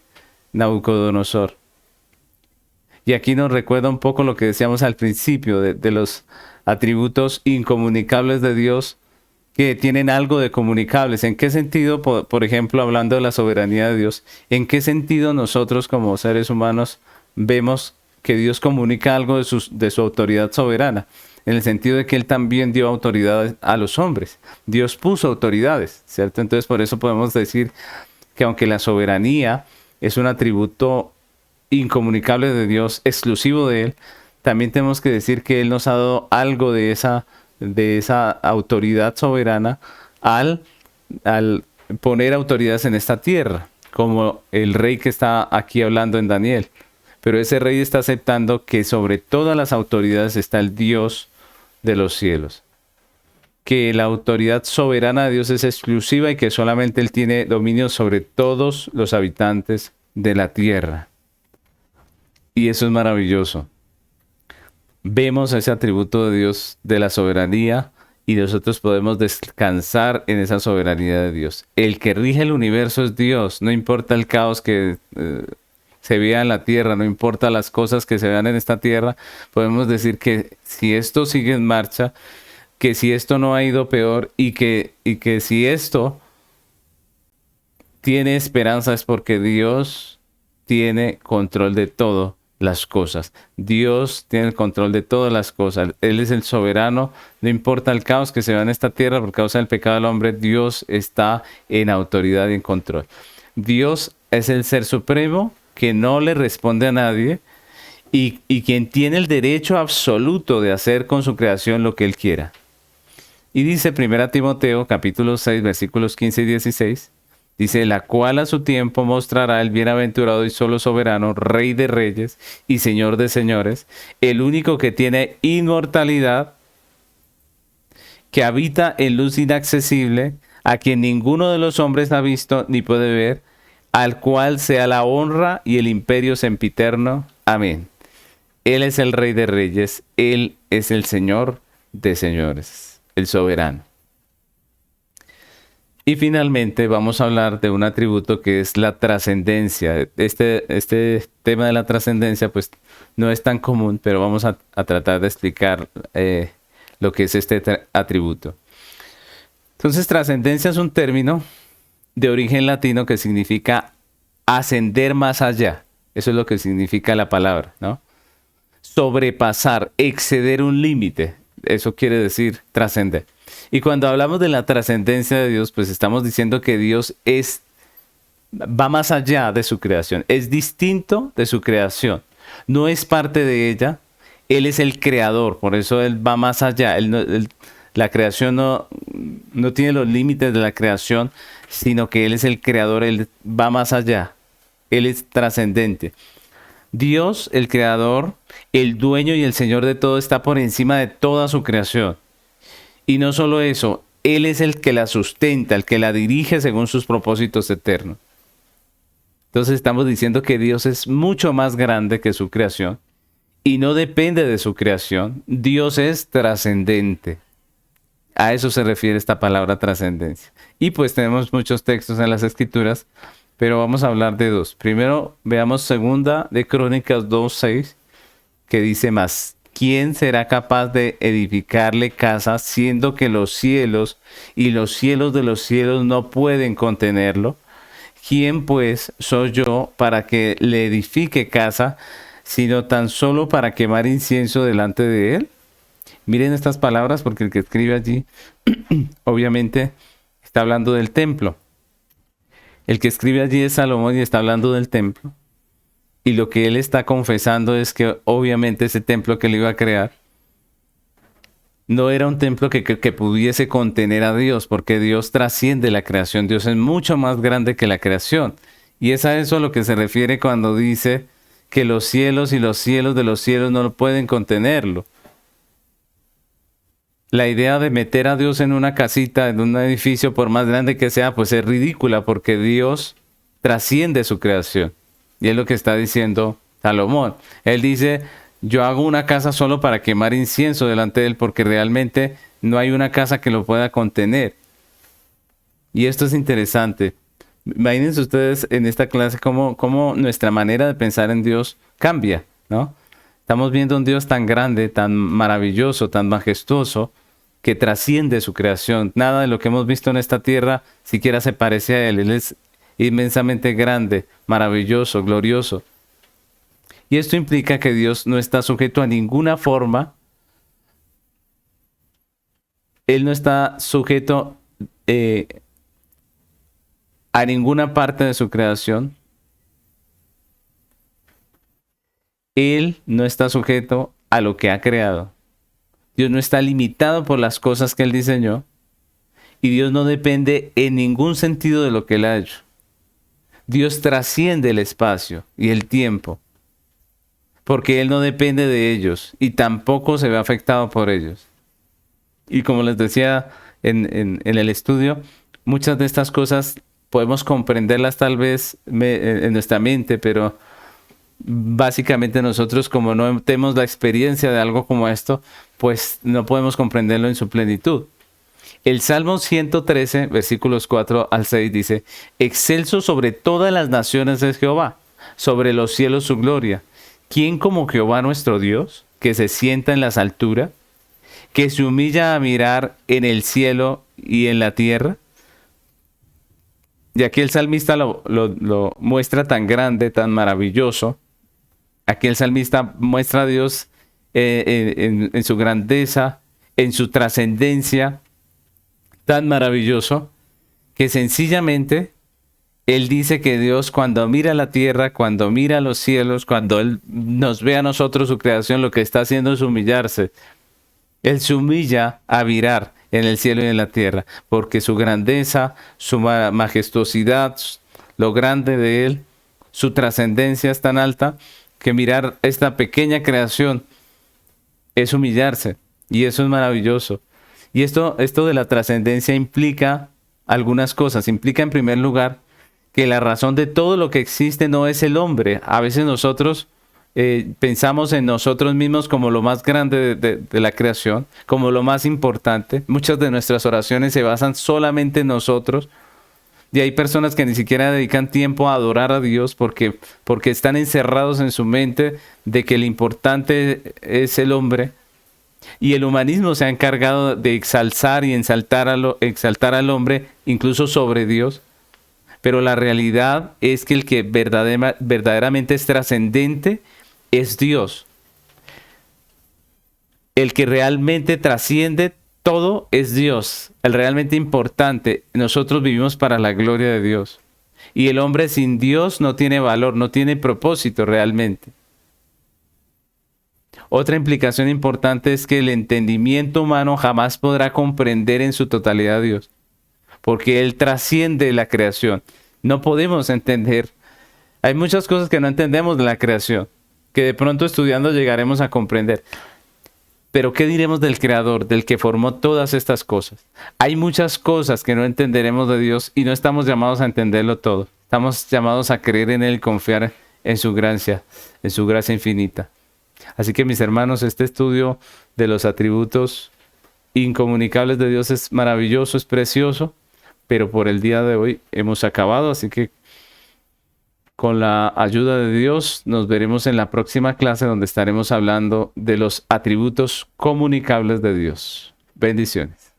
Nabucodonosor. Y aquí nos recuerda un poco lo que decíamos al principio de los atributos incomunicables de Dios, que tienen algo de comunicables. ¿En qué sentido, por ejemplo, hablando de la soberanía de Dios, en qué sentido nosotros como seres humanos vemos que Dios comunica algo de su autoridad soberana? En el sentido de que Él también dio autoridades a los hombres. Dios puso autoridades, ¿cierto? Entonces por eso podemos decir que aunque la soberanía es un atributo incomunicable de Dios, exclusivo de Él, también tenemos que decir que Él nos ha dado algo de esa autoridad soberana al poner autoridades en esta tierra, como el rey que está aquí hablando en Daniel. Pero ese rey está aceptando que sobre todas las autoridades está el Dios de los cielos. Que la autoridad soberana de Dios es exclusiva y que solamente Él tiene dominio sobre todos los habitantes de la tierra. Y eso es maravilloso. Vemos ese atributo de Dios de la soberanía y nosotros podemos descansar en esa soberanía de Dios. El que rige el universo es Dios, no importa el caos que se vea en la tierra, no importa las cosas que se vean en esta tierra, podemos decir que si esto sigue en marcha, que si esto no ha ido peor y que si esto tiene esperanza es porque Dios tiene control de todo las cosas. Dios tiene el control de todas las cosas. Él es el soberano. No importa el caos que se vea en esta tierra por causa del pecado del hombre, Dios está en autoridad y en control. Dios es el ser supremo que no le responde a nadie y quien tiene el derecho absoluto de hacer con su creación lo que Él quiera. Y dice 1 Timoteo capítulo 6 versículos 15 y 16, dice, la cual a su tiempo mostrará el bienaventurado y solo soberano, Rey de reyes y Señor de señores, el único que tiene inmortalidad, que habita en luz inaccesible, a quien ninguno de los hombres ha visto ni puede ver, al cual sea la honra y el imperio sempiterno. Amén. Él es el Rey de reyes, Él es el Señor de señores, el soberano. Y finalmente vamos a hablar de un atributo que es la trascendencia. Este tema de la trascendencia pues no es tan común, pero vamos a tratar de explicar lo que es este atributo. Entonces, trascendencia es un término de origen latino que significa ascender más allá. Eso es lo que significa la palabra, ¿no? Sobrepasar, exceder un límite. Eso quiere decir trascender. Y cuando hablamos de la trascendencia de Dios, pues estamos diciendo que Dios va más allá de su creación, es distinto de su creación, no es parte de ella, Él es el creador, por eso Él va más allá. La creación no tiene los límites de la creación, sino que Él es el creador, Él va más allá, Él es trascendente. Dios, el creador, el dueño y el Señor de todo, está por encima de toda su creación. Y no solo eso, Él es el que la sustenta, el que la dirige según sus propósitos eternos. Entonces estamos diciendo que Dios es mucho más grande que su creación y no depende de su creación. Dios es trascendente. A eso se refiere esta palabra trascendencia. Y pues tenemos muchos textos en las Escrituras, pero vamos a hablar de dos. Primero veamos segunda de Crónicas 2:6, que dice más. ¿Quién será capaz de edificarle casa, siendo que los cielos y los cielos de los cielos no pueden contenerlo? ¿Quién pues soy yo para que le edifique casa, sino tan solo para quemar incienso delante de él? Miren estas palabras, porque el que escribe allí, obviamente, está hablando del templo. El que escribe allí es Salomón y está hablando del templo. Y lo que él está confesando es que obviamente ese templo que él iba a crear no era un templo que pudiese contener a Dios, porque Dios trasciende la creación. Dios es mucho más grande que la creación. Y es a eso a lo que se refiere cuando dice que los cielos y los cielos de los cielos no pueden contenerlo. La idea de meter a Dios en una casita, en un edificio, por más grande que sea, pues es ridícula, porque Dios trasciende su creación. Y es lo que está diciendo Salomón. Él dice, yo hago una casa solo para quemar incienso delante de él, porque realmente no hay una casa que lo pueda contener. Y esto es interesante. Imagínense ustedes en esta clase cómo nuestra manera de pensar en Dios cambia, ¿no? Estamos viendo un Dios tan grande, tan maravilloso, tan majestuoso, que trasciende su creación. Nada de lo que hemos visto en esta tierra siquiera se parece a Él. Él es inmensamente grande, maravilloso, glorioso. Y esto implica que Dios no está sujeto a ninguna forma. Él no está sujeto a ninguna parte de su creación. Él no está sujeto a lo que ha creado. Dios no está limitado por las cosas que Él diseñó. Y Dios no depende en ningún sentido de lo que Él ha hecho. Dios trasciende el espacio y el tiempo, porque Él no depende de ellos y tampoco se ve afectado por ellos. Y como les decía en el estudio, muchas de estas cosas podemos comprenderlas tal vez en nuestra mente, pero básicamente nosotros, como no tenemos la experiencia de algo como esto, pues no podemos comprenderlo en su plenitud. El Salmo 113, versículos 4 al 6 dice: Excelso sobre todas las naciones es Jehová, sobre los cielos su gloria. ¿Quién como Jehová nuestro Dios, que se sienta en las alturas, que se humilla a mirar en el cielo y en la tierra? Y aquí el salmista lo muestra tan grande, tan maravilloso. Aquí el salmista muestra a Dios en su grandeza, en su trascendencia, tan maravilloso, que sencillamente Él dice que Dios, cuando mira la tierra, cuando mira los cielos, cuando Él nos ve a nosotros, su creación, lo que está haciendo es humillarse. Él se humilla a mirar en el cielo y en la tierra, porque su grandeza, su majestuosidad, lo grande de Él, su trascendencia es tan alta que mirar esta pequeña creación es humillarse. Y eso es maravilloso. Y esto de la trascendencia implica algunas cosas. Implica en primer lugar que la razón de todo lo que existe no es el hombre. A veces nosotros pensamos en nosotros mismos como lo más grande de la creación, como lo más importante. Muchas de nuestras oraciones se basan solamente en nosotros. Y hay personas que ni siquiera dedican tiempo a adorar a Dios porque están encerrados en su mente de que lo importante es el hombre. Y el humanismo se ha encargado de exaltar y exaltar al hombre, incluso sobre Dios. Pero la realidad es que el que verdaderamente es trascendente es Dios. El que realmente trasciende todo es Dios. El realmente importante. Nosotros vivimos para la gloria de Dios. Y el hombre sin Dios no tiene valor, no tiene propósito realmente. Otra implicación importante es que el entendimiento humano jamás podrá comprender en su totalidad a Dios, porque Él trasciende la creación. No podemos entender. Hay muchas cosas que no entendemos de la creación, que de pronto estudiando llegaremos a comprender. Pero ¿qué diremos del Creador, del que formó todas estas cosas? Hay muchas cosas que no entenderemos de Dios y no estamos llamados a entenderlo todo. Estamos llamados a creer en Él, confiar en su gracia infinita. Así que mis hermanos, este estudio de los atributos incomunicables de Dios es maravilloso, es precioso, pero por el día de hoy hemos acabado, así que con la ayuda de Dios nos veremos en la próxima clase donde estaremos hablando de los atributos comunicables de Dios. Bendiciones.